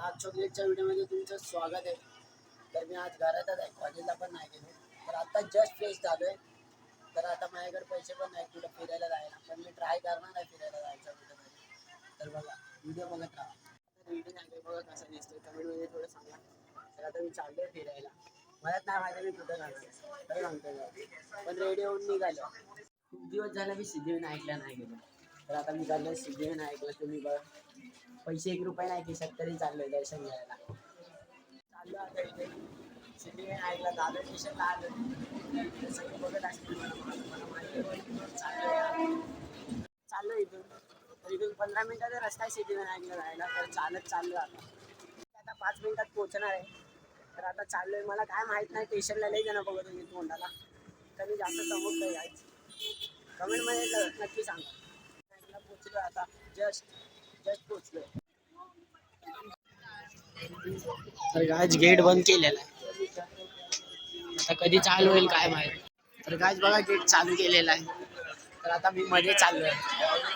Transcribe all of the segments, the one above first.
आज चॉकलेटच्या व्हिडिओमध्ये तुमचं स्वागत आहे. तर मी आज घरातच आहे, कॉलेजला पण नाही गेलो. तर आता जस्ट फ्रेश झालो आहे. तर आता माझ्याकडे पैसे पण नाही कुठं फिरायला जायला, पण मी ट्राय करणार आहे फिरायला जायचं कुठं. तर बघा व्हिडिओ बघत राहा. व्हिडिओ सांगते बघा कसा दिसतोय, कमेंटमध्ये थोडं सांगा. तर आता मी चाललो आहे फिरायला. मलाच नाही माहिती मी कुठं जाणार तर सांगतो, पण रेडी होऊन निघालो. खूप दिवस झाला मी सिद्धिविनायकला नाही गेलो. तर आता मी चाललो सिद्धिविनायकला. तुम्ही बघा पैसे 1 रुपया नाही खिशात तरी चाललोय दर्शन घ्यायला. चाललो आता इथे सिद्धिविनायकला दादर स्टेशनला आलो. तर सगळं बघत असतील मला माहिती चाललो इथून. तर इथून 15 मिनिटाचा रस्ता आहे सिद्धिविनायकला जायला. तर चालत चाललो आता 5 मिनिटात पोहोचणार आहे. तर आता चाललोय. मला काय माहित नाही स्टेशनला लई जण बघत होते तोंडाला. तर मी जास्त समजतोय गाईच. कमेंटमध्ये नक्की सांगा. पोहोचलो आता जस्ट पोहोचलोय. तर गायच गेट बंद केलेला आहे. आता कधी चालू होईल काय माहिती. तर गायच बघा गेट चालू केलेला आहे. तर आता मी मध्ये चाललोय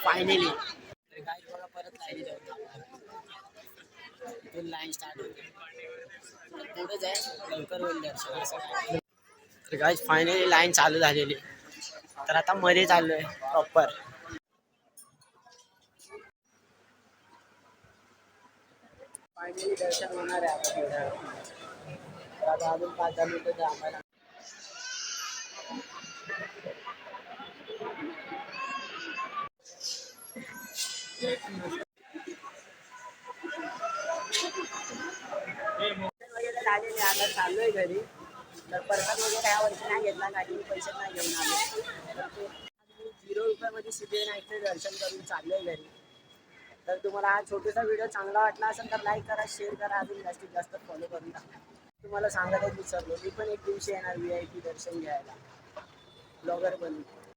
फायनली. तर गायच बघा परत लाईन लाईन स्टार्ट होते. पुढेच आहे, लवकर होईल दर्शन असं काय. तर गायच फायनली लाईन चालू झालेली. तर आता मध्ये चाललोय प्रॉपर. फायनली दर्शन होणार आहे आता थोड्या वेळात. तर आता अजून 5-10 मिनिटं थांबायला. वगैरे झालेले आता चाललोय घरी. तर प्रसाद वगैरे ह्या वर्षी नाही घेतला, काही मी पैसे नाही घेऊन आलो. तर ते 0 रुपयामध्ये सिद्धिविनायकचं दर्शन करून चाललोय घरी. तर तुम्हाला हा छोटासा व्हिडिओ चांगला वाटला असेल तर लाईक करा, शेअर करा, अजून जास्तीत जास्त फॉलो करून टाका. तुम्हाला सांगायला विसरलो, मी पण एक दिवशी येणार VIP दर्शन घ्यायला, ब्लॉगर बनून.